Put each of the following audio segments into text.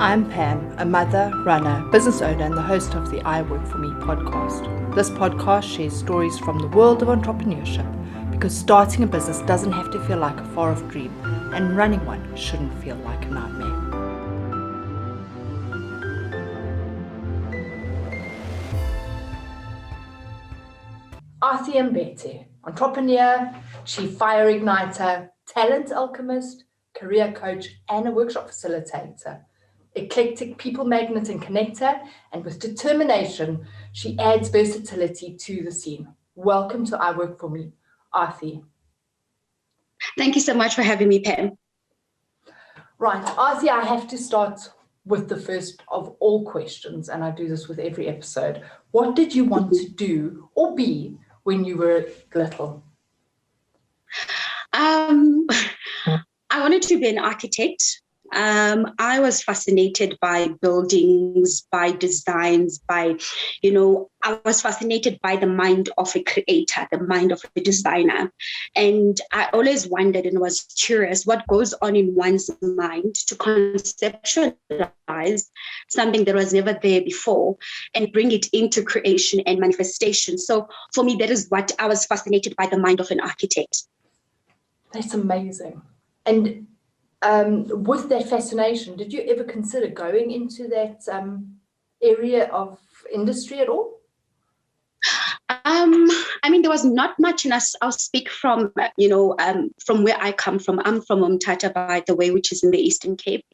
I'm Pam, a mother, runner, business owner, and the host of the I Work For Me podcast. This podcast shares stories from the world of entrepreneurship because starting a business doesn't have to feel like a far-off dream, and running one shouldn't feel like a nightmare. Athi Mbete, entrepreneur, chief fire igniter, talent alchemist, career coach, and a workshop facilitator. Eclectic people magnet and connector, and with determination, she adds versatility to the scene. Welcome to I Work For Me, Athi. Thank you so much for having me, Pam. Right, Athi, I have to start with the first of all questions, and I do this with every episode. What did you want to do or be when you were little? I wanted to be an architect. I was fascinated by buildings, by designs, I was fascinated by the mind of a creator, the mind of a designer. And I always wondered and was curious what goes on in one's mind to conceptualize something that was never there before and bring it into creation and manifestation. So for me, that is what I was fascinated by, the mind of an architect. That's amazing. And with that fascination, did you ever consider going into that area of industry at all? There was not much, and I'll speak from from where I come from. I'm from Umtata, by the way, which is in the Eastern Cape.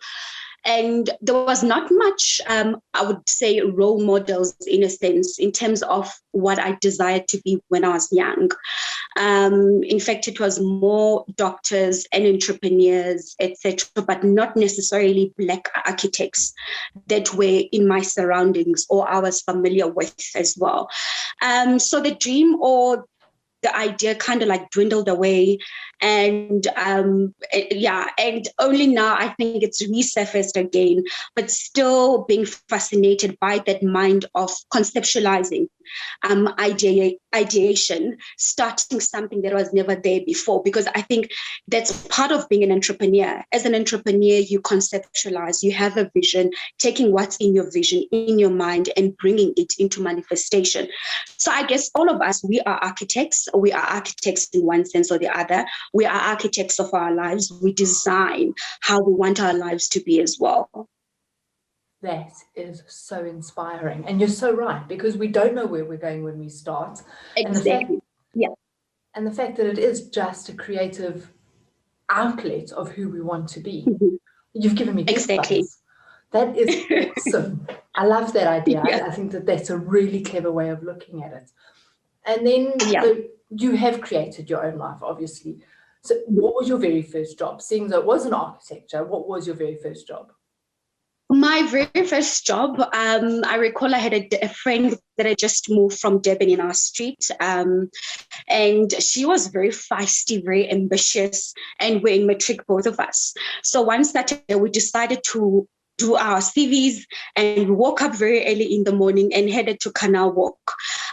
And there was not much, I would say, role models in a sense, in terms of what I desired to be when I was young. In fact, it was more doctors and entrepreneurs, etc., but not necessarily Black architects that were in my surroundings or I was familiar with as well. So the dream or the idea kind of like dwindled away. And and only now I think it's resurfaced again, but still being fascinated by that mind of conceptualizing, ideation, starting something that was never there before, because I think that's part of being an entrepreneur. As an entrepreneur, you conceptualize, you have a vision, taking what's in your vision, in your mind, and bringing it into manifestation. So I guess all of us, we are architects. We are architects in one sense or the other. We are architects of our lives. We design how we want our lives to be as well. That is so inspiring. And you're so right, because we don't know where we're going when we start. Exactly. And the fact that it is just a creative outlet of who we want to be. Mm-hmm. You've given me exactly. That is awesome. I love that idea. Yeah. I think that that's a really clever way of looking at it. And then you have created your own life, obviously. So what was your very first job? Seeing that it was an architecture, what was your very first job? My very first job, I recall I had a friend that had just moved from Durban in our street. And she was very feisty, very ambitious, and we're in matric, both of us. So one Saturday, we decided to do our CVs, and we woke up very early in the morning and headed to Canal Walk.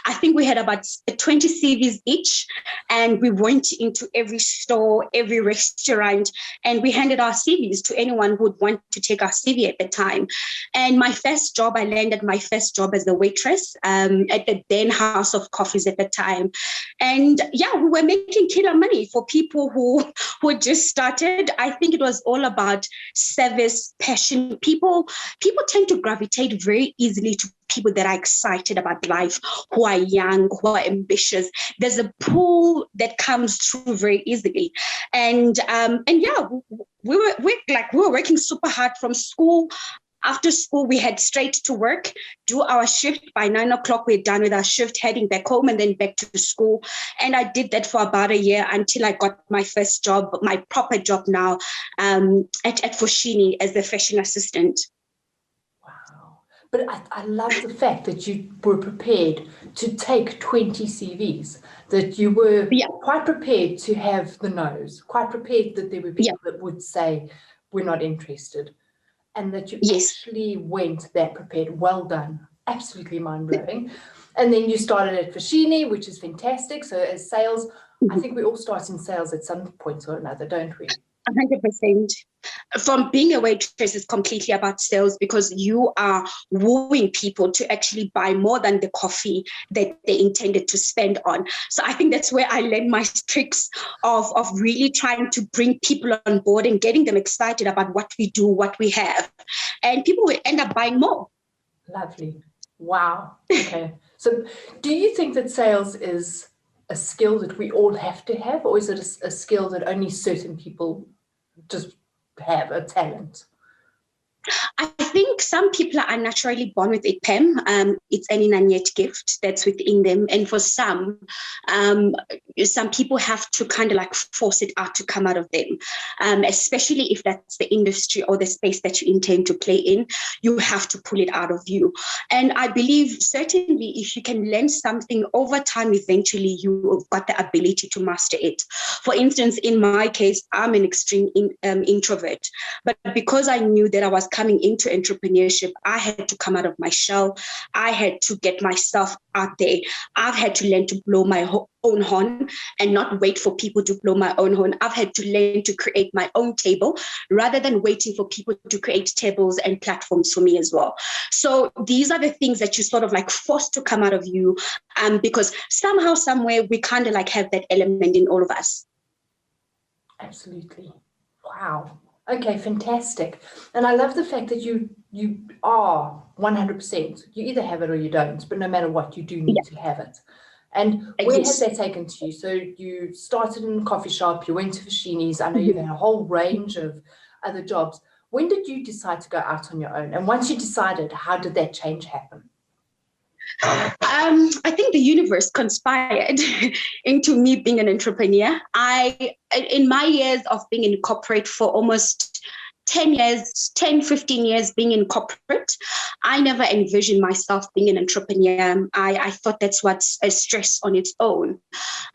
I think we had about 20 CVs each, and we went into every store, every restaurant, and we handed our CVs to anyone who would want to take our CV at the time. And my first job, I landed my first job as a waitress at the then House of Coffees at the time. And we were making killer money for people who just started. I think it was all about service, passion. People tend to gravitate very easily to people that are excited about life, who are young, who are ambitious. There's a pull that comes through very easily. And we were working super hard from school. After school, we head straight to work, do our shift. By 9 o'clock, we're done with our shift, heading back home and then back to school. And I did that for about a year until I got my first job, my proper job now, at Foschini as a fashion assistant. But I love the fact that you were prepared to take 20 CVs, that you were quite prepared to have the no's, quite prepared that there were people that would say, we're not interested, and that you actually went that prepared. Well done. Absolutely mind-blowing. And then you started at Foschini, which is fantastic. So as sales, I think we all start in sales at some point or another, don't we? 100%. From being a waitress is completely about sales, because you are wooing people to actually buy more than the coffee that they intended to spend on. So I think that's where I learned my tricks of really trying to bring people on board and getting them excited about what we do, what we have. And people will end up buying more. Lovely. Wow. Okay. So do you think that sales is a skill that we all have to have, or is it a skill that only certain people just have, a talent? I think some people are naturally born with it, Pam. It's an innate gift that's within them. And for some people have to kind of like force it out to come out of them, especially if that's the industry or the space that you intend to play in. You have to pull it out of you. And I believe certainly if you can learn something over time, eventually you've got the ability to master it. For instance, in my case, I'm an extreme introvert. But because I knew that I was coming into entrepreneurship, I had to come out of my shell. I had to get myself out there. I've had to learn to blow my own horn and not wait for people to blow my own horn. I've had to learn to create my own table rather than waiting for people to create tables and platforms for me as well. So these are the things that you sort of like forced to come out of you, because somehow, somewhere, we kind of like have that element in all of us. Absolutely. Wow. Okay, fantastic. And I love the fact that you are 100%. You either have it or you don't, but no matter what, you do need to have it. And where has that taken to you? So you started in a coffee shop, you went to Fashini's. I know you've had a whole range of other jobs. When did you decide to go out on your own? And once you decided, how did that change happen? I think the universe conspired into me being an entrepreneur. In my years of being in corporate for almost 10, 15 years being in corporate, I never envisioned myself being an entrepreneur. I thought that's what's a stress on its own,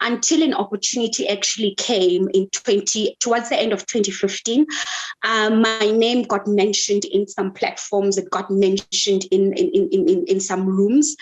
until an opportunity actually came towards the end of 2015. My name got mentioned in some platforms. It got mentioned in some rooms,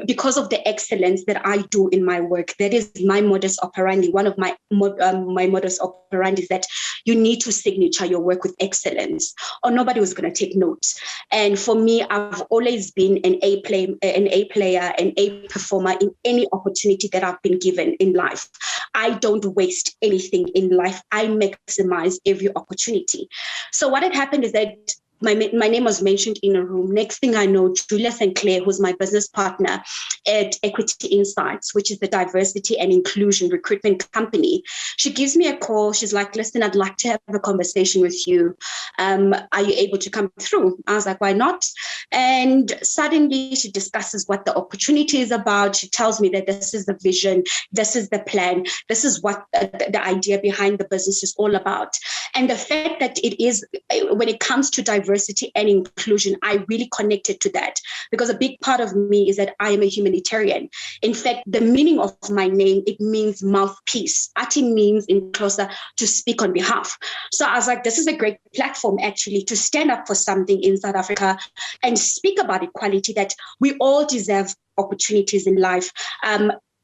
because of the excellence that I do in my work. That is my modus operandi. One of my modus operandi is that you need to signature your work with excellence, or nobody was going to take notes. And for me, I've always been an A player, an A performer in any opportunity that I've been given in life. I don't waste anything in life. I maximize every opportunity. So what had happened is that my name was mentioned in a room. Next thing I know, Julia St. Clair, who's my business partner at Equity Insights, which is the diversity and inclusion recruitment company, she gives me a call. She's like, listen, I'd like to have a conversation with you. Are you able to come through? I was like, why not? And suddenly she discusses what the opportunity is about. She tells me that this is the vision, this is the plan, this is what the idea behind the business is all about. And the fact that it is, when it comes to diversity and inclusion, I really connected to that, because a big part of me is that I am a humanitarian. In fact, the meaning of my name, it means mouthpiece. Athi means in Xhosa to speak on behalf. So I was like, this is a great platform actually to stand up for something in South Africa and speak about equality, that we all deserve opportunities in life.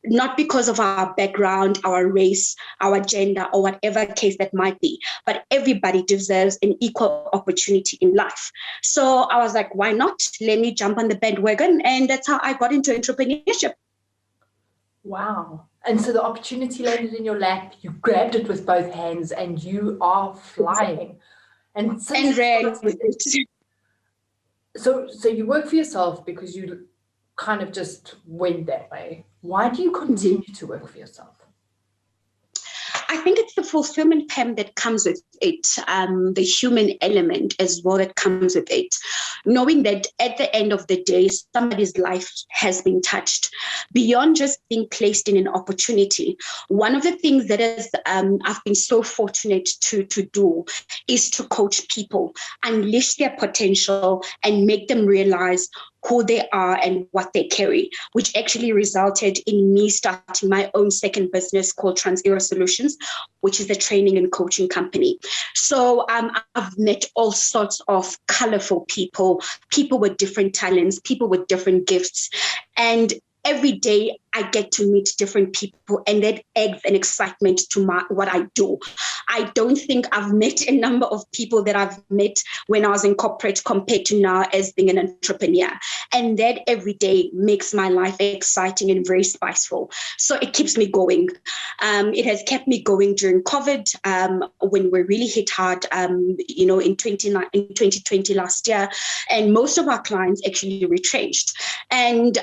Not because of our background, our race, our gender, or whatever case that might be, but everybody deserves an equal opportunity in life. So I was like, why not? Let me jump on the bandwagon. And that's how I got into entrepreneurship. Wow. And so the opportunity landed in your lap, you grabbed it with both hands, and you are flying. And ran. So you work for yourself because you kind of just went that way. Why do you continue to work for yourself? I think it's the fulfillment, Pam, that comes with it, the human element as well that comes with it. Knowing that at the end of the day, somebody's life has been touched. Beyond just being placed in an opportunity, one of the things that I've been so fortunate to do is to coach people, unleash their potential and make them realize who they are and what they carry, which actually resulted in me starting my own second business called TransEra Solutions, which is a training and coaching company. So I've met all sorts of colorful people with different talents, people with different gifts. And every day I get to meet different people, and that adds an excitement to what I do. I don't think I've met a number of people that I've met when I was in corporate compared to now as being an entrepreneur. And that every day makes my life exciting and very spiceful. So it keeps me going. It has kept me going during COVID, when we really hit hard, in 2020 last year. And most of our clients actually retrenched. And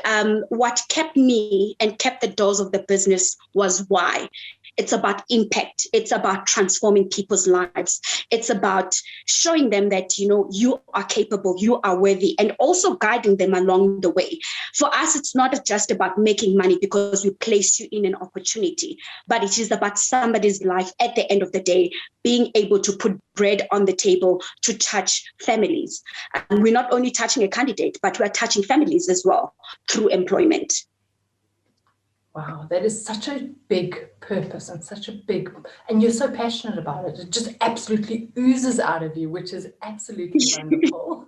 what kept me and kept the doors of the business was why. It's about impact. It's about transforming people's lives. It's about showing them that, you are capable, you are worthy, and also guiding them along the way. For us, it's not just about making money because we place you in an opportunity, but it is about somebody's life at the end of the day, being able to put bread on the table to touch families. And we're not only touching a candidate, but we're touching families as well through employment. Wow, that is such a big purpose and and you're so passionate about it. It just absolutely oozes out of you, which is absolutely wonderful.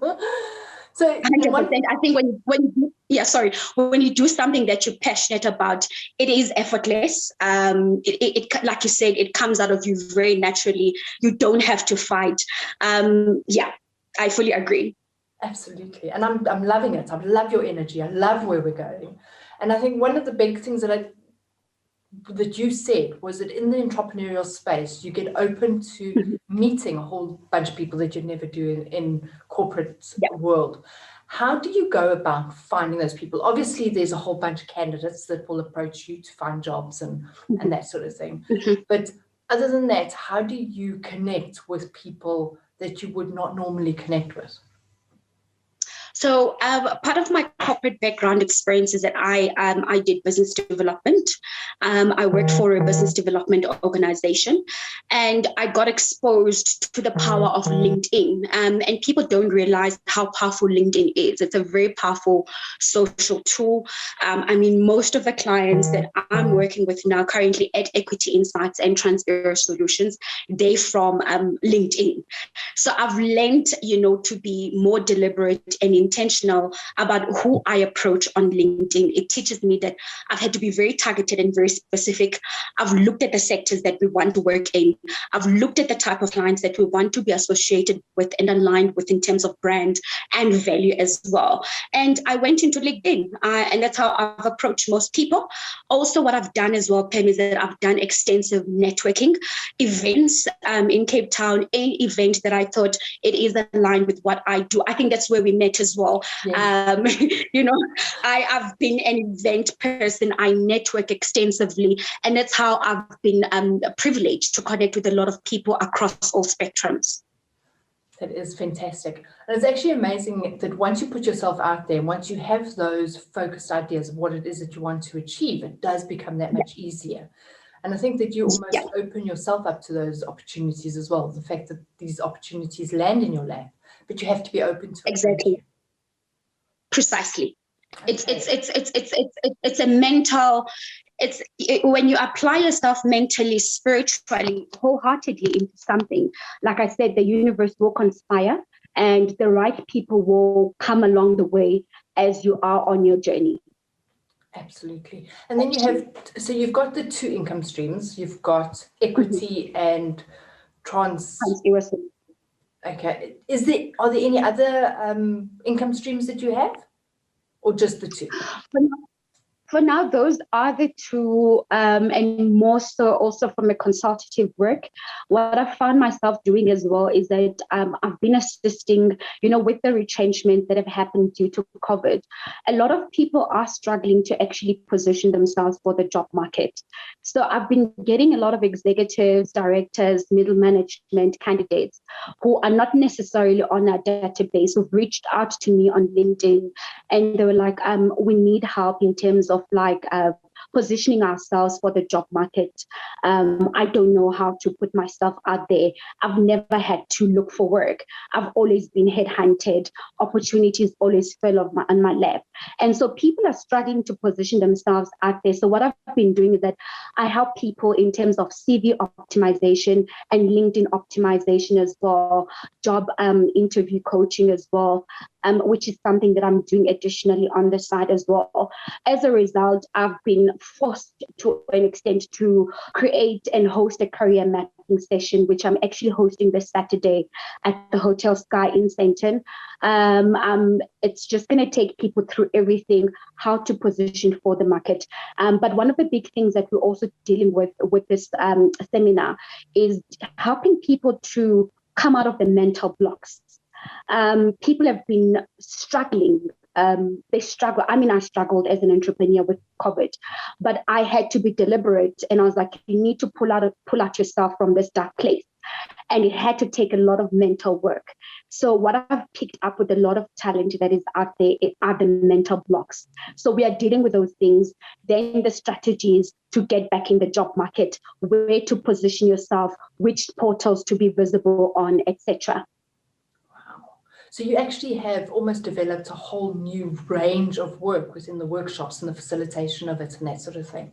So 100%. I think when you do something that you're passionate about, it is effortless. It like you said, it comes out of you very naturally. You don't have to fight. I fully agree. Absolutely. And I'm loving it. I love your energy. I love where we're going. And I think one of the big things that you said was that in the entrepreneurial space, you get open to meeting a whole bunch of people that you'd never do in corporate world. How do you go about finding those people? Obviously, there's a whole bunch of candidates that will approach you to find jobs and that sort of thing. But other than that, how do you connect with people that you would not normally connect with? So part of my corporate background experience is that I did business development. I worked for a business development organization, and I got exposed to the power of LinkedIn. And people don't realize how powerful LinkedIn is. It's a very powerful social tool. Most of the clients that I'm working with now currently at Equity Insights and TransEra Solutions, they're from LinkedIn. So I've learned, to be more deliberate and intentional about who I approach on LinkedIn. It teaches me that I've had to be very targeted and very specific. I've looked at the sectors that we want to work in. I've looked at the type of clients that we want to be associated with and aligned with in terms of brand and value as well. And I went into LinkedIn, and that's how I've approached most people. Also, what I've done as well, Pam, is that I've done extensive networking events in Cape Town, an event that I thought it is aligned with what I do. I think that's where we met as well. Yeah. I've been an event person. I network extensively, and that's how I've been privileged to connect with a lot of people across all spectrums. That is fantastic. And it's actually amazing that once you put yourself out there, once you have those focused ideas of what it is that you want to achieve, it does become that much easier. And I think that you almost open yourself up to those opportunities as well. The fact that these opportunities land in your lap, but you have to be open to it. Exactly. Precisely. Okay. It's a mental. When you apply yourself mentally, spiritually, wholeheartedly into something, like I said, the universe will conspire and the right people will come along the way as you are on your journey. Absolutely. And then you've got the two income streams. You've got equity and TransEra. Okay. Are there any other income streams that you have, or just the two? For now, those are the two, and more so also from a consultative work. What I found myself doing as well is that I've been assisting, with the retrenchment that have happened due to COVID. A lot of people are struggling to actually position themselves for the job market. So I've been getting a lot of executives, directors, middle management candidates who are not necessarily on our database, who've reached out to me on LinkedIn, and they were like, we need help in terms of positioning ourselves for the job market. I don't know how to put myself out there. I've never had to look for work. I've always been headhunted. Opportunities always fell on my lap. And so people are struggling to position themselves out there. So what I've been doing is that I help people in terms of CV optimization and LinkedIn optimization as well, job interview coaching as well, which is something that I'm doing additionally on the side as well. As a result, I've been forced to an extent to create and host a career mapping session, which I'm actually hosting this Saturday at the Hotel Sky in Sandton. It's just going to take people through everything, how to position for the market. But one of the big things that we're also dealing with this seminar is helping people to come out of the mental blocks. People have been struggling. They struggle. I mean, I struggled as an entrepreneur with COVID, but I had to be deliberate. And I was like, you need to pull out yourself from this dark place. And it had to take a lot of mental work. So what I've picked up with a lot of talent that is out there are the mental blocks. So we are dealing with those things. Then the strategies to get back in the job market, where to position yourself, which portals to be visible on, etc. So you actually have almost developed a whole new range of work within the workshops and the facilitation of it and that sort of thing.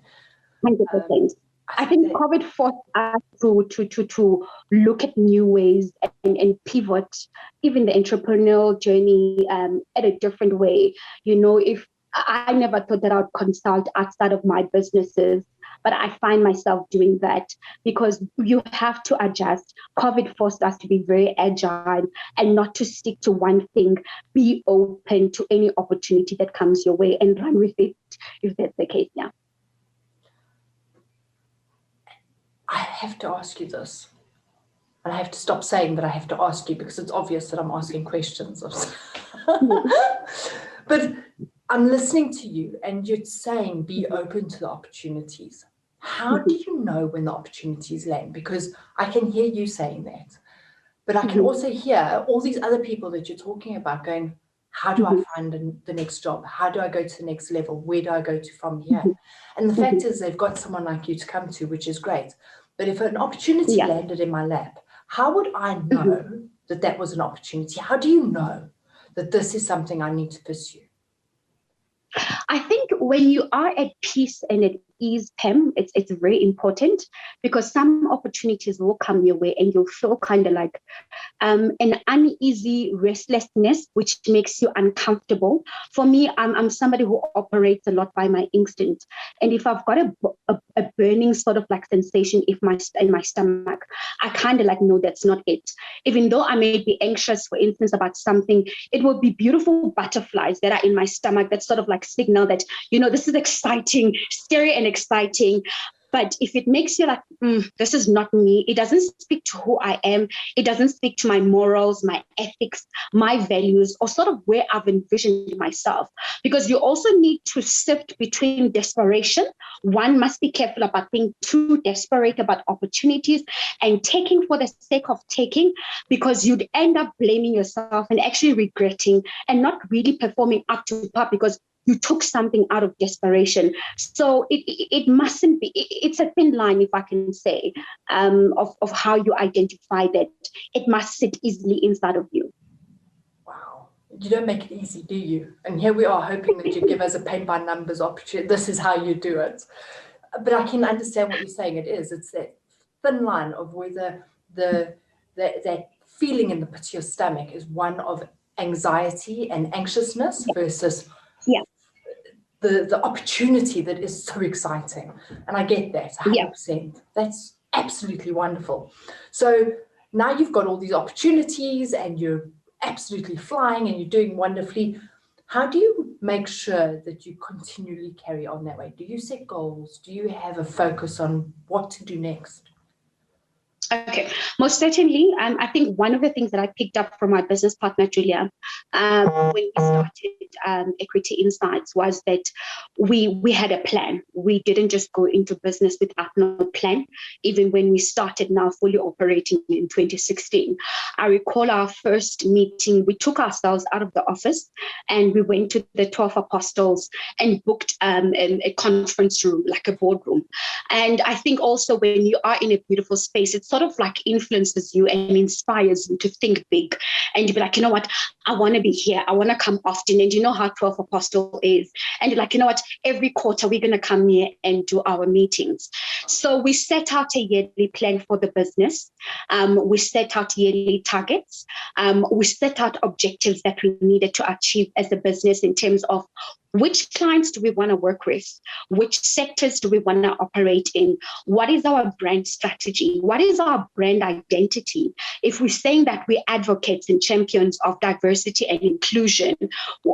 100%. I think COVID forced us to look at new ways and pivot even the entrepreneurial journey at a different way. You know, if I never thought that I would consult outside of my businesses, but I find myself doing that because you have to adjust. COVID forced us to be very agile and not to stick to one thing. Be open to any opportunity that comes your way and run with it, if that's the case. Yeah. I have to ask you this, and I have to stop saying that I have to ask you because it's obvious that I'm asking questions. But I'm listening to you and you're saying be open to the opportunities. How do you know when the opportunities land? Because I can hear you saying that, but I can also hear all these other people that you're talking about going, how do I find the next job? How do I go to the next level? Where do I go to from here? And the fact is they've got someone like you to come to, which is great. But if an opportunity landed in my lap, how would I know that that was an opportunity? How do you know that this is something I need to pursue? I think when you are at peace and at ease, Pam, it's very important because some opportunities will come your way and you'll feel kind of like an uneasy restlessness, which makes you uncomfortable. For me, I'm somebody who operates a lot by my instinct. And if I've got a burning sort of like sensation in my stomach, I kind of like know that's not it. Even though I may be anxious, for instance, about something, it will be beautiful butterflies that are in my stomach that sort of like signal that, you know, this is exciting, scary and exciting. But if it makes you like, this is not me, it doesn't speak to who I am, it doesn't speak to my morals, my ethics, my values, or sort of where I've envisioned myself. Because you also need to sift between desperation. One must be careful about being too desperate about opportunities and taking for the sake of taking, because you'd end up blaming yourself and actually regretting and not really performing up to par because you took something out of desperation. So it mustn't be, it's a thin line, if I can say, of how you identify that. It must sit easily inside of you. Wow. You don't make it easy, do you? And here we are hoping that you give us a paint by numbers opportunity. This is how you do it. But I can understand what you're saying. It's that thin line of whether that feeling in the pit of your stomach is one of anxiety and anxiousness versus the opportunity that is so exciting. And I get that 100%. That's absolutely wonderful. So now you've got all these opportunities and you're absolutely flying and you're doing wonderfully. How do you make sure that you continually carry on that way? Do you set goals? Do you have a focus on what to do next? Okay, most certainly. I think one of the things that I picked up from my business partner, Julia, when we started Equity Insights was that we had a plan. We didn't just go into business without no plan, even when we started now fully operating in 2016. I recall our first meeting, we took ourselves out of the office and we went to the 12 Apostles and booked a conference room, like a boardroom. And I think also when you are in a beautiful space, it's sort of like influences you and inspires you to think big. And you be like, you know what, I want to be here. I want to come often. And you know how 12 Apostle is. And you're like, you know what, every quarter we're going to come here and do our meetings. So we set out a yearly plan for the business. We set out yearly targets. We set out objectives that we needed to achieve as a business in terms of which clients do we want to work with? Which sectors do we want to operate in? What is our brand strategy? What is our brand identity? If we're saying that we're advocates and champions of diversity and inclusion,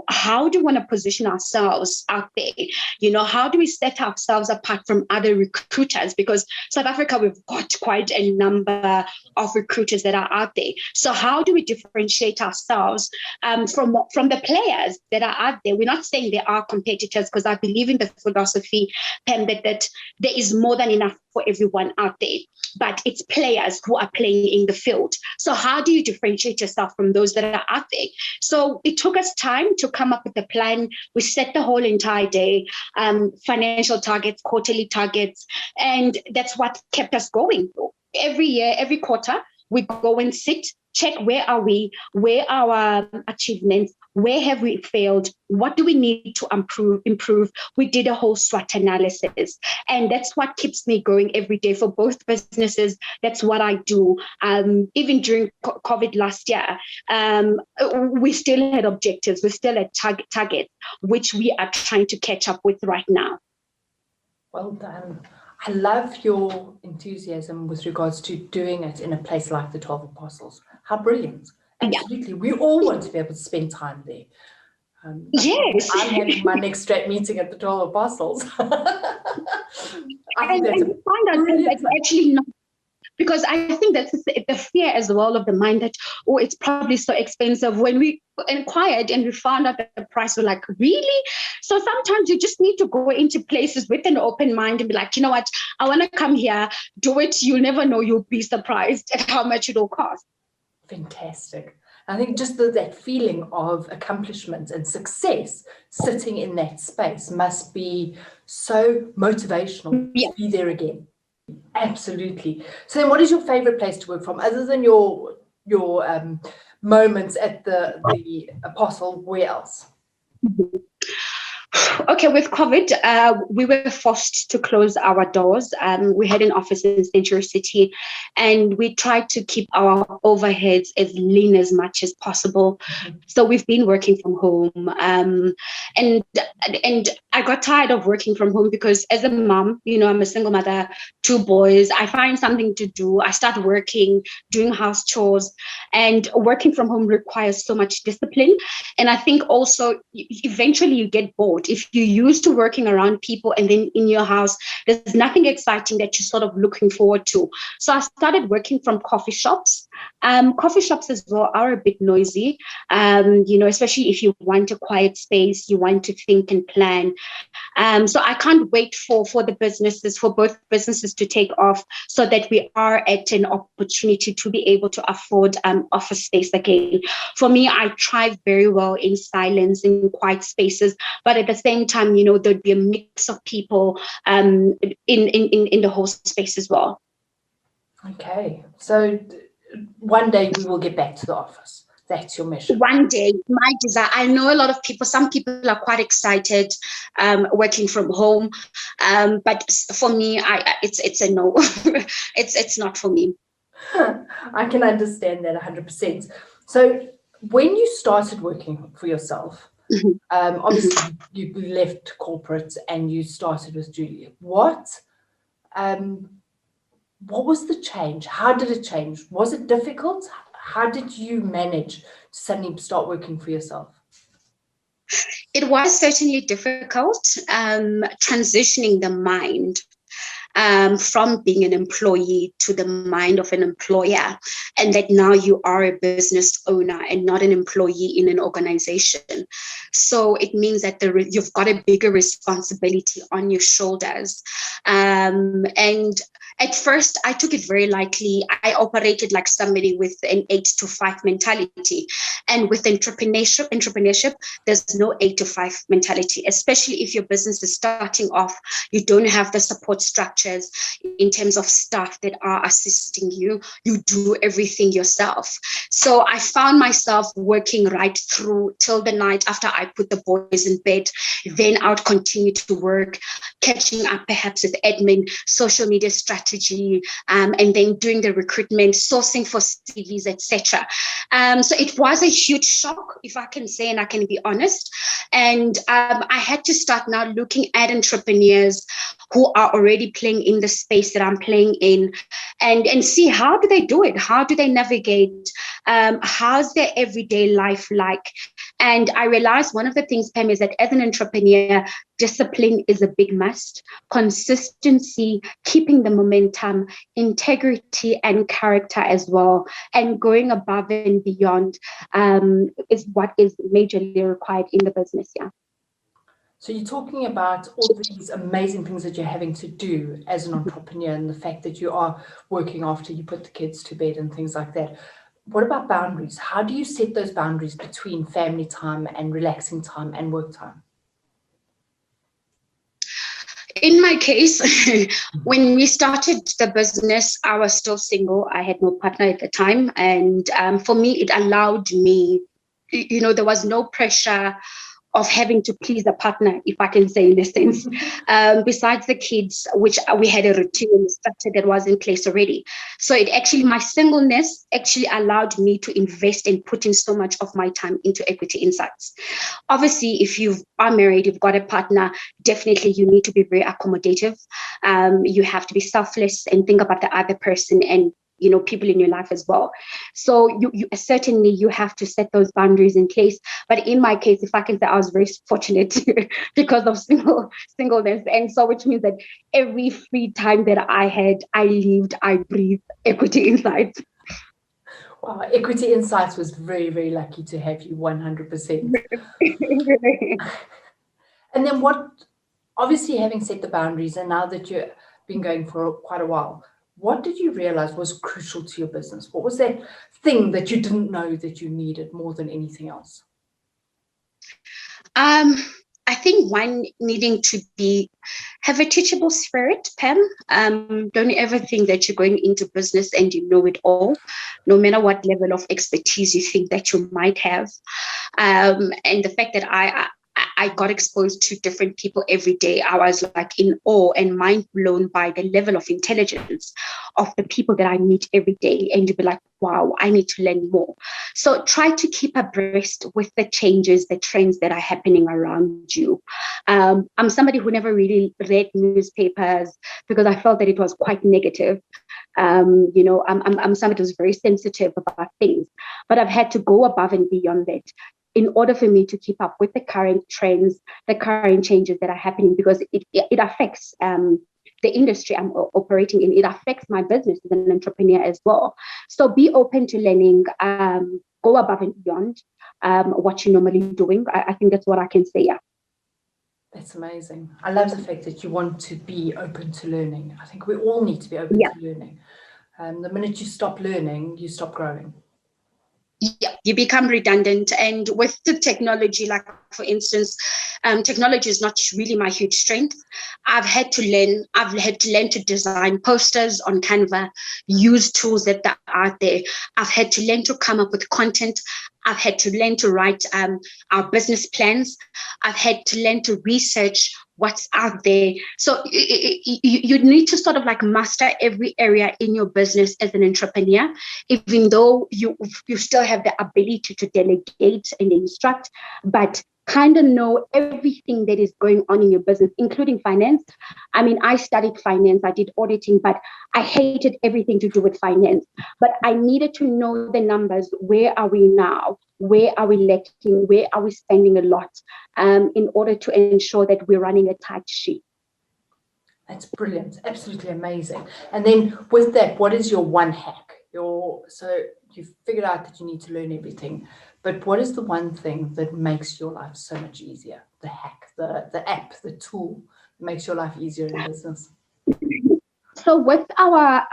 how do we want to position ourselves out there? You know, how do we set ourselves apart from other recruiters? Because South Africa, we've got quite a number of recruiters that are out there. So how do we differentiate ourselves from the players that are out there? We're not saying they are competitors, because I believe in the philosophy that there is more than enough for everyone out there, but it's players who are playing in the field. So how do you differentiate yourself from those that are out there? So it took us time to come up with a plan. We set the whole entire day, financial targets, quarterly targets, and that's what kept us going. Every year, every quarter, we go and sit, check where are we, where are our achievements, where have we failed, what do we need to improve. We did a whole SWOT analysis, and that's what keeps me going every day for both businesses. That's what I do. Even during COVID last year, we still had objectives, we still had targets, which we are trying to catch up with right now. Well done. I love your enthusiasm with regards to doing it in a place like the 12 Apostles. How brilliant. Absolutely. Yeah. We all want to be able to spend time there. Yes. I'm having my next straight meeting at the 12 Apostles. I find out that's actually not, because I think that's the fear as well of the mind that, oh, it's probably so expensive. When we inquired and we found out that the price, we're like, really? So sometimes you just need to go into places with an open mind and be like, you know what, I want to come here, do it. You'll never know. You'll be surprised at how much it'll cost. Fantastic. I think just that feeling of accomplishment and success sitting in that space must be so motivational to be there again. Absolutely. So then what is your favorite place to work from, other than your moments at the Apostle? Where else? Okay, with COVID, we were forced to close our doors. We had an office in Century City, and we tried to keep our overheads as lean as much as possible. Mm-hmm. So we've been working from home, and I got tired of working from home because as a mom, you know, I'm a single mother, 2 boys. I find something to do. I start working, doing house chores, and working from home requires so much discipline. And I think also eventually you get bored. If you're used to working around people and then in your house, there's nothing exciting that you're sort of looking forward to. So I started working from coffee shops. Coffee shops as well are a bit noisy, you know, especially if you want a quiet space, you want to think and plan. So I can't wait for both businesses to take off so that we are at an opportunity to be able to afford office space again. For me, I thrive very well in silence, in quiet spaces, but at the same time, you know, there'd be a mix of people in the whole space as well. Okay, so one day we will get back to the office. That's your mission. One day, my desire. I know a lot of people, some people are quite excited working from home. But for me, it's a no. it's not for me. I can understand that 100%. So when you started working for yourself, mm-hmm. Obviously you left corporate and you started with Julia. What was the change? How did it change? Was it difficult? How did you manage to suddenly start working for yourself? It was certainly difficult, transitioning the mind. from being an employee to the mind of an employer, and that now you are a business owner and not an employee in an organization. So it means that you've got a bigger responsibility on your shoulders. And at first, I took it very lightly. I operated like somebody with an 8 to 5 mentality. And with entrepreneurship, there's no 8 to 5 mentality, especially if your business is starting off. You don't have the support structures in terms of staff that are assisting you. You do everything yourself. So I found myself working right through till the night after I put the boys in bed. Then I would continue to work, catching up perhaps with admin, social media strategy, and then doing the recruitment, sourcing for CVs, etc. So it was a huge shock, if I can say, and I can be honest. And I had to start now looking at entrepreneurs who are already playing in the space that I'm playing in, and see how do they do it? How do they navigate? How's their everyday life like? And I realized one of the things, Pam, is that as an entrepreneur, discipline is a big must. Consistency, keeping the momentum, integrity and character as well, and going above and beyond is what is majorly required in the business. Yeah. So you're talking about all these amazing things that you're having to do as an entrepreneur, and the fact that you are working after you put the kids to bed and things like that. What about boundaries? How do you set those boundaries between family time and relaxing time and work time? In my case, when we started the business, I was still single. I had no partner at the time. And for me, it allowed me, there was no pressure of having to please a partner, if I can say in a sense, besides the kids, which we had a routine and structure that was in place already. So my singleness actually allowed me to invest and put in so much of my time into equity insights. Obviously, if you are married, you've got a partner, definitely you need to be very accommodative. You have to be selfless and think about the other person and people in your life as well. So you certainly you have to set those boundaries in place. But in my case, if I can say, I was very fortunate because of singleness. And so which means that every free time that I had, I lived, I breathed equity insights. Wow, Equity Insights was very, very lucky to have you 100%. And then obviously having set the boundaries, and now that you've been going for quite a while, what did you realize was crucial to your business? What was that thing that you didn't know that you needed more than anything else? I think one, needing to have a teachable spirit, Pam. Don't ever think that you're going into business and you know it all, no matter what level of expertise you think that you might have. And the fact that I got exposed to different people every day. I was like in awe and mind blown by the level of intelligence of the people that I meet every day. And you'd be like, wow, I need to learn more. So try to keep abreast with the changes, the trends that are happening around you. I'm somebody who never really read newspapers because I felt that it was quite negative. I'm somebody who's very sensitive about things, but I've had to go above and beyond that in order for me to keep up with the current trends, the current changes that are happening, because it affects the industry I'm operating in. It affects my business as an entrepreneur as well. So be open to learning, go above and beyond what you're normally doing. I think that's what I can say. Yeah. That's amazing. I love the fact that you want to be open to learning. I think we all need to be open to learning. The minute you stop learning, you stop growing. Yeah, you become redundant. And with the technology, like for instance, technology is not really my huge strength. I've had to learn to design posters on Canva, use tools that are out there. I've had to learn to come up with content. I've had to learn to write our business plans. I've had to learn to research what's out there. So you need to sort of like master every area in your business as an entrepreneur, even though you still have the ability to delegate and instruct, but kind of know everything that is going on in your business, including finance. I mean, I studied finance, I did auditing, but I hated everything to do with finance. But I needed to know the numbers. Where are we now? Where are we lacking? Where are we spending a lot in order to ensure that we're running a tight ship? That's brilliant. Absolutely amazing. And then with that, what is your one hack? So you've figured out that you need to learn everything, but what is the one thing that makes your life so much easier? The hack, the app, the tool that makes your life easier in business? So with our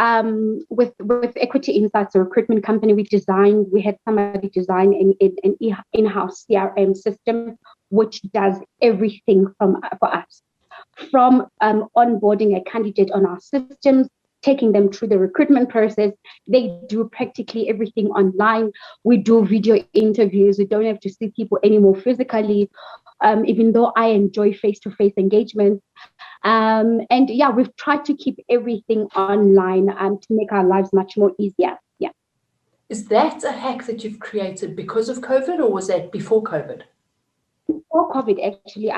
with Equity Insights, a recruitment company, we had somebody design an in-house CRM system which does everything for us, from onboarding a candidate on our systems, taking them through the recruitment process. They do practically everything online. We do video interviews. We don't have to see people anymore physically, even though I enjoy face-to-face engagement. And yeah, we've tried to keep everything online to make our lives much more easier. Yeah. Is that a hack that you've created because of COVID, or was that before COVID? Before COVID, actually,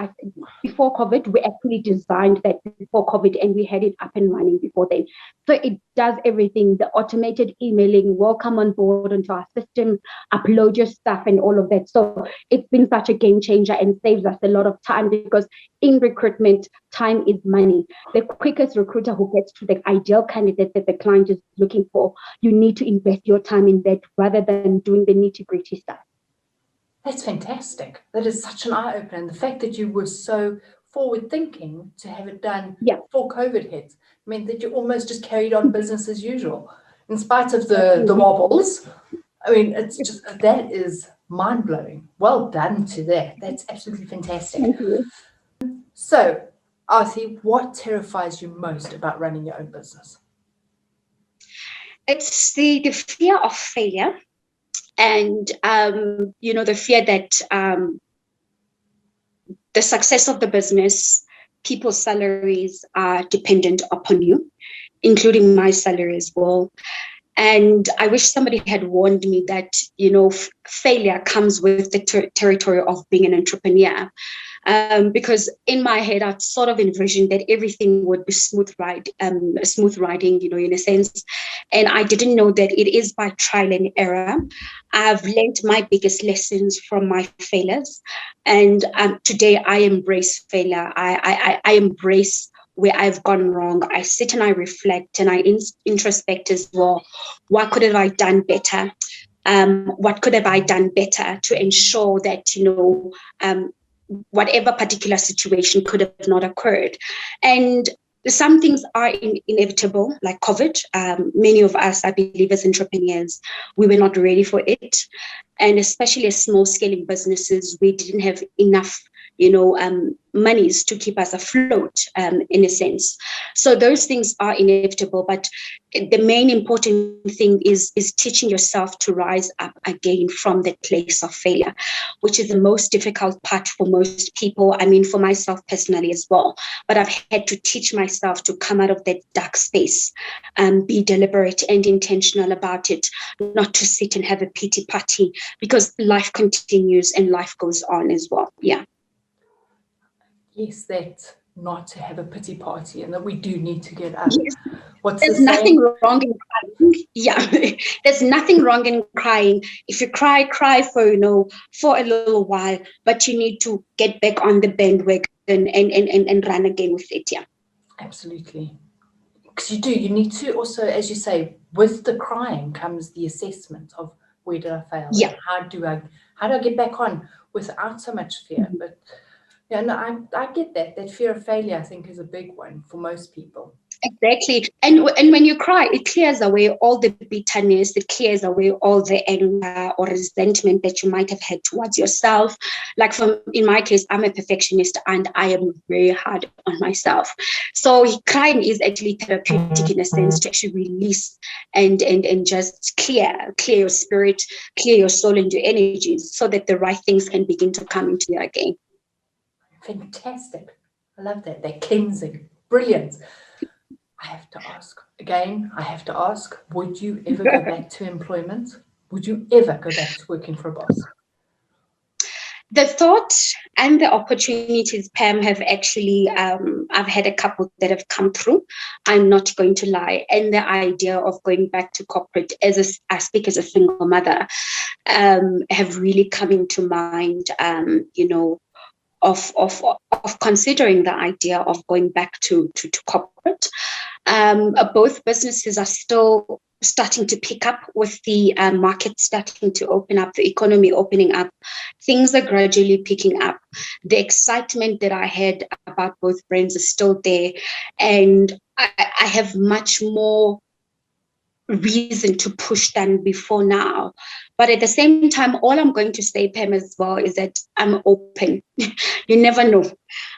before COVID, we actually designed that before COVID, and we had it up and running before then. So it does everything: the automated emailing, welcome on board onto our system, upload your stuff, and all of that. So it's been such a game changer and saves us a lot of time, because in recruitment, time is money. The quickest recruiter who gets to the ideal candidate that the client is looking for, you need to invest your time in that rather than doing the nitty-gritty stuff. That's fantastic. That is such an eye-opener. And the fact that you were so forward-thinking to have it done before COVID hit meant that you almost just carried on business as usual, in spite of the wobbles. I mean, it's just, that is mind-blowing. Well done to that. That's absolutely fantastic. Thank you. So, Athi, what terrifies you most about running your own business? It's the fear of failure. And, the fear that the success of the business, people's salaries are dependent upon you, including my salary as well. And I wish somebody had warned me that, failure comes with the territory of being an entrepreneur. Because in my head, I'd sort of envisioned that everything would be smooth riding, in a sense. And I didn't know that it is by trial and error. I've learned my biggest lessons from my failures. And today I embrace failure. I embrace where I've gone wrong. I sit and I reflect and I introspect as well. What could have I done better? What could have I done better to ensure that, whatever particular situation could have not occurred? And some things are inevitable, like COVID. Many of us, I believe, as entrepreneurs, we were not ready for it. And especially as small scaling businesses, we didn't have enough monies to keep us afloat, in a sense. So those things are inevitable, but the main important thing is teaching yourself to rise up again from that place of failure, which is the most difficult part for most people. I mean, for myself personally as well, but I've had to teach myself to come out of that dark space and be deliberate and intentional about it, not to sit and have a pity party, because life continues and life goes on as well. Yeah. Yes, that not to have a pity party, and that we do need to get up. Yes. There's nothing wrong in crying. Yeah, there's nothing wrong in crying. If you cry for a little while, but you need to get back on the bandwagon and run again with it. Yeah, absolutely. Because you need to also, as you say, with the crying comes the assessment of where did I fail? Yeah. How do I get back on without so much fear? Mm-hmm. But yeah, no, I get that. That fear of failure, I think, is a big one for most people. Exactly. And when you cry, it clears away all the bitterness, it clears away all the anger or resentment that you might have had towards yourself. Like in my case, I'm a perfectionist and I am very hard on myself. So crying is actually therapeutic in a sense, to actually release and just clear your spirit, clear your soul and your energies, so that the right things can begin to come into you again. Fantastic. I love that. That cleansing. Brilliant. I have to ask, would you ever go back to employment? Would you ever go back to working for a boss? The thought and the opportunities, Pam, have actually, I've had a couple that have come through. I'm not going to lie. And the idea of going back to corporate, I speak as a single mother, have really come into mind, considering the idea of going back to corporate. Both businesses are still starting to pick up with the market starting to open up, the economy opening up. Things are gradually picking up. The excitement that I had about both brands is still there, and I have much more reason to push than before now. But at the same time, all I'm going to say, Pam, as well, is that I'm open. You never know.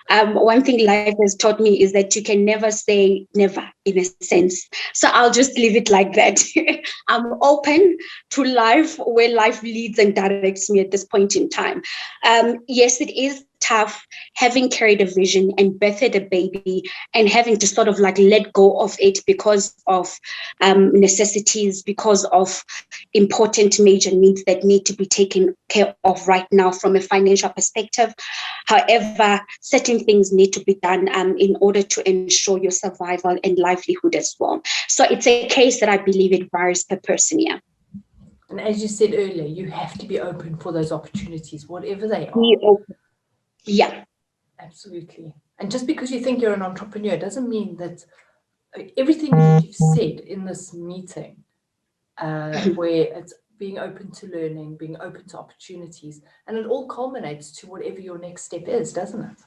One thing life has taught me is that you can never say never, in a sense. So I'll just leave it like that. I'm open to life, where life leads and directs me at this point in time. Yes, it is tough having carried a vision and birthed a baby and having to sort of like let go of it because of necessities, because of important major needs that need to be taken care of right now from a financial perspective. However, certain things need to be done in order to ensure your survival and livelihood as well. So it's a case that I believe it varies per person, yeah. And as you said earlier, you have to be open for those opportunities, whatever they are. Be open. Yeah. Absolutely. And just because you think you're an entrepreneur doesn't mean that everything that you've said in this meeting, where it's being open to learning, being open to opportunities, and it all culminates to whatever your next step is, doesn't it?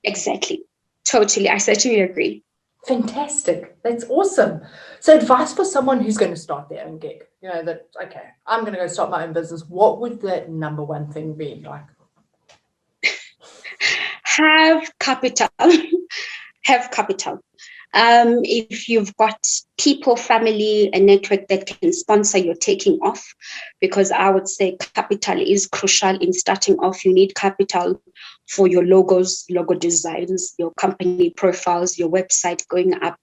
Exactly. Totally. I certainly agree. Fantastic. That's awesome. So advice for someone who's going to start their own gig, you know, that, okay, I'm going to go start my own business. What would that number one thing be like? Have capital. Have capital. If you've got people, family, a network that can sponsor your taking off, because I would say capital is crucial in starting off. You need capital for your logos, logo designs, your company profiles, your website going up.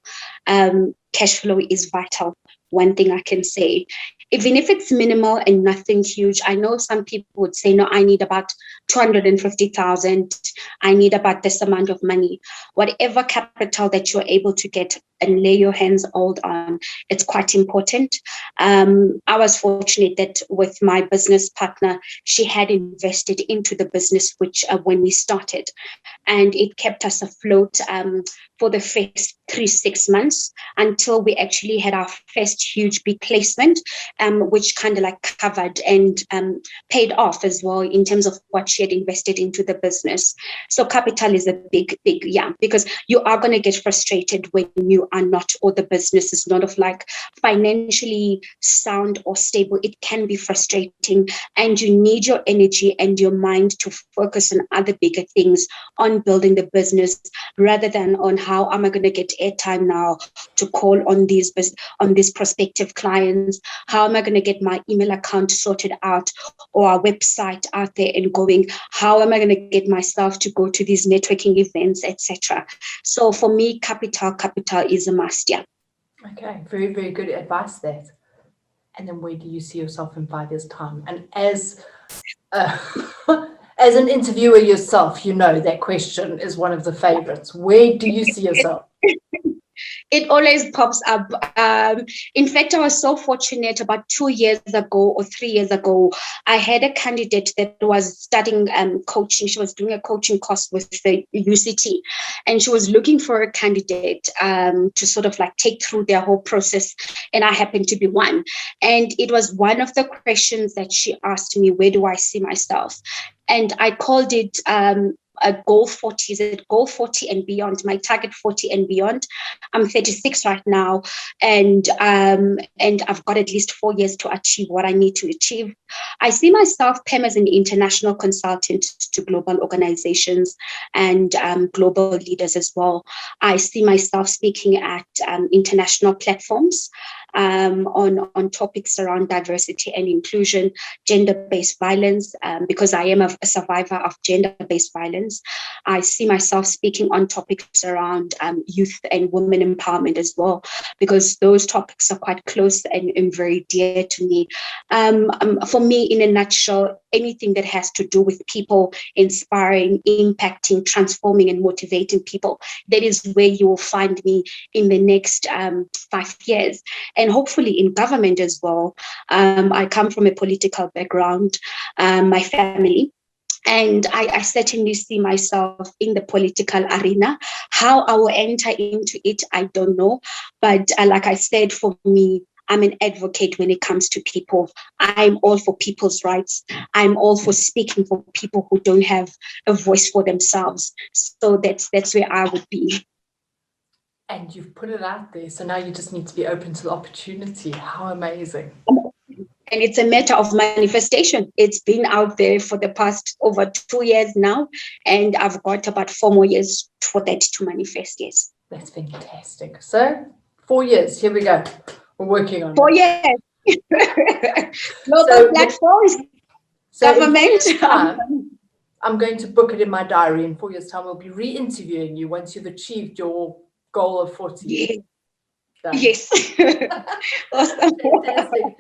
Cash flow is vital. One thing I can say, even if it's minimal and nothing huge, I know some people would say, no, I need about 250,000. I need about this amount of money. Whatever capital that you're able to get and lay your hands hold on, it's quite important. I was fortunate that with my business partner, she had invested into the business, which when we started, and it kept us afloat for the first 3-6 months until we actually had our first huge big placement, which kind of like covered and paid off as well in terms of what she had invested into the business. So capital is a big, yeah, because you are going to get frustrated when you are not, or the business is not of like financially sound or stable. It can be frustrating, and you need your energy and your mind to focus on other bigger things, on building the business, rather than on how am I going to get airtime now to call on these prospective clients? How am I going to get my email account sorted out or our website out there and going? How am I going to get myself to go to these networking events, etc.? So for me, capital is a must. Yeah. Okay, very, very good advice there. And then where do you see yourself in 5 years' time? And as as an interviewer yourself, you know that question is one of the favorites. Where do you see yourself? It always pops up. In fact, I was so fortunate about 2 years ago or 3 years ago, I had a candidate that was studying coaching. She was doing a coaching course with the UCT, and she was looking for a candidate to sort of like take through their whole process. And I happened to be one. And it was one of the questions that she asked me, where do I see myself? And I called it a goal 40. Is it goal 40 and beyond? My target 40 and beyond. I'm 36 right now, and I've got at least 4 years to achieve what I need to achieve. I see myself, Pam, as an international consultant to global organizations and global leaders as well. I see myself speaking at international platforms on topics around diversity and inclusion, gender-based violence, because I am a survivor of gender-based violence. I see myself speaking on topics around youth and women empowerment as well, because those topics are quite close and very dear to me. For me, in a nutshell, anything that has to do with people inspiring, impacting, transforming, and motivating people, that is where you will find me in the next 5 years. And hopefully in government as well. I come from a political background. My family And I certainly see myself in the political arena. How I will enter into it, I don't know. But like I said, for me, I'm an advocate when it comes to people. I'm all for people's rights. I'm all for speaking for people who don't have a voice for themselves. So that's where I would be. And you've put it out there. So now you just need to be open to the opportunity. How amazing. And it's a matter of manifestation. It's been out there for the past over 2 years now. And I've got about 4 more years for that to manifest, yes. That's fantastic. So 4 years, here we go. We're working on 4 years. Global platforms, government. I'm going to book it in my diary. In 4 years' time, we'll be re-interviewing you once you've achieved your goal of 40. Yeah. Yes. Awesome. Fantastic.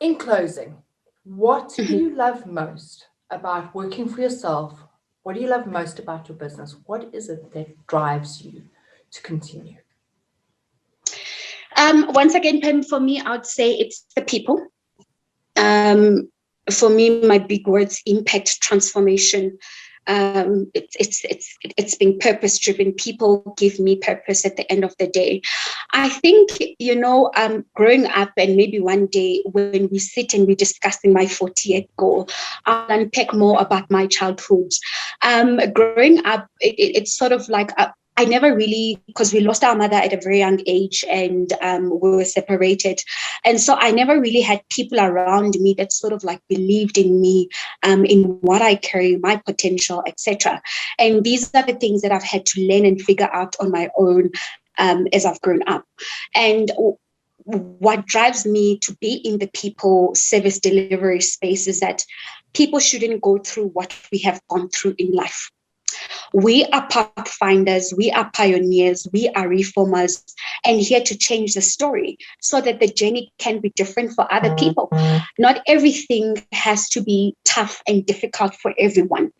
In closing, what do you love most about working for yourself? What do you love most about your business? What is it that drives you to continue? Once again, Pam, for me, I would say it's the people. For me, my big words: impact, transformation. It's being purpose driven. People give me purpose at the end of the day. I think, growing up, and maybe one day when we sit and we're discussing my 40th goal, I'll unpack more about my childhood. Growing up, it's sort of like I never really, because we lost our mother at a very young age, and we were separated. And so I never really had people around me that sort of like believed in me, in what I carry, my potential, etc. And these are the things that I've had to learn and figure out on my own as I've grown up. And what drives me to be in the people service delivery space is that people shouldn't go through what we have gone through in life. We are pathfinders, we are pioneers, we are reformers, and here to change the story so that the journey can be different for other people. Not everything has to be tough and difficult for everyone,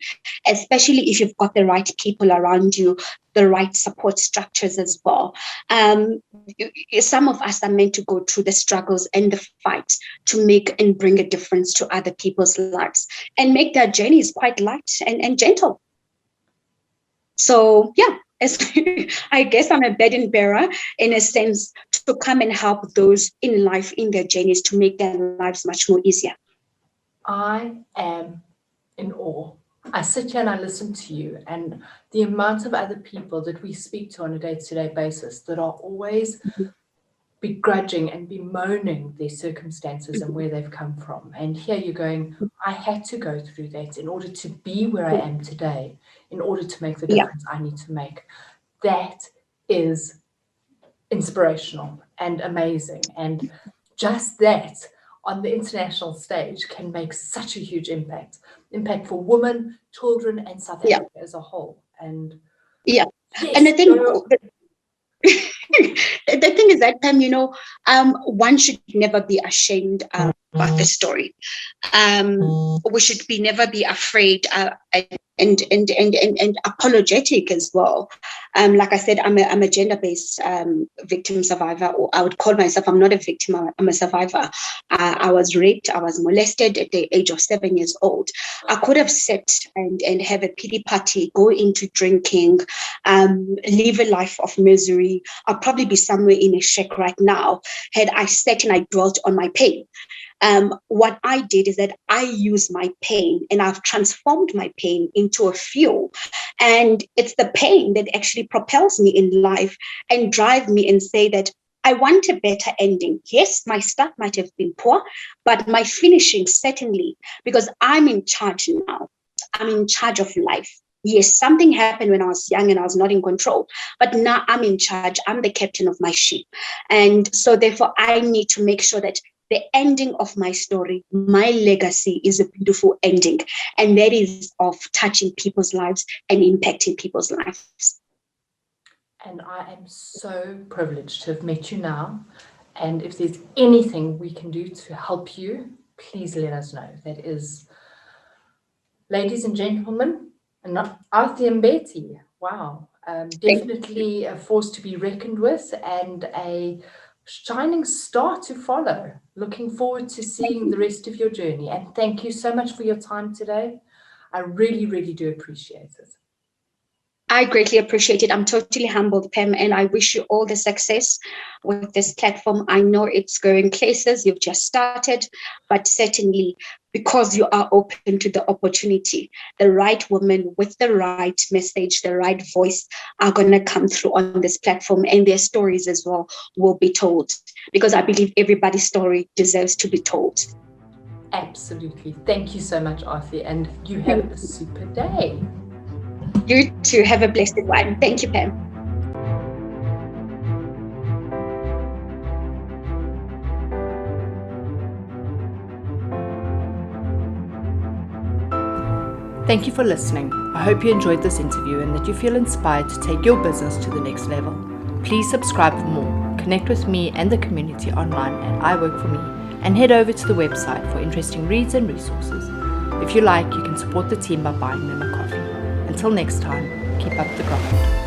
especially if you've got the right people around you, the right support structures as well. Some of us are meant to go through the struggles and the fights to make and bring a difference to other people's lives and make their journeys quite light and gentle. So, yeah, I guess I'm a burden bearer in a sense to come and help those in life, in their journeys, to make their lives much more easier. I am in awe. I sit here and I listen to you, and the amount of other people that we speak to on a day-to-day basis that are always begrudging and bemoaning their circumstances and where they've come from. And here you're going, I had to go through that in order to be where I am today, in order to make the difference I need to make. That is inspirational and amazing. And just that on the international stage can make such a huge impact for women, children, and South Africa as a whole. And yes, and I think the thing is that, Pam, one should never be ashamed about the story. We should never be afraid and apologetic as well. Like I said, I'm a gender-based victim survivor, or I would call myself, I'm not a victim, I'm a survivor. I was raped, I was molested at the age of 7 years old. I could have sat and have a pity party, go into drinking, live a life of misery. I'll probably be somewhere in a shack right now had I sat and I dwelt on my pain. What I did is that I used my pain and I've transformed my pain into a fuel. And it's the pain that actually propels me in life and drive me and say that I want a better ending. Yes, my start might have been poor, but my finishing certainly, because I'm in charge now. I'm in charge of life. Yes, something happened when I was young and I was not in control, but now I'm in charge. I'm the captain of my ship. And so therefore I need to make sure that the ending of my story, my legacy, is a beautiful ending. And that is of touching people's lives and impacting people's lives. And I am so privileged to have met you now. And if there's anything we can do to help you, please let us know. That is, ladies and gentlemen, Athi Mbete. Wow. Definitely a force to be reckoned with and a shining star to follow. Looking forward to seeing the rest of your journey. And thank you so much for your time today. I really, really do appreciate it. I greatly appreciate it. I'm totally humbled, Pam, and I wish you all the success with this platform. I know it's going places. You've just started, but certainly because you are open to the opportunity, the right woman with the right message, the right voice are going to come through on this platform, and their stories as well will be told, because I believe everybody's story deserves to be told. Absolutely. Thank you so much, Athi, and you have a super day. You too. Have a blessed one. Thank you, Pam. Thank you for listening. I hope you enjoyed this interview and that you feel inspired to take your business to the next level. Please subscribe for more, connect with me and the community online at I Work For Me, and head over to the website for interesting reads and resources. If you like, you can support the team by buying them a coffee. Until next time, keep up the grind.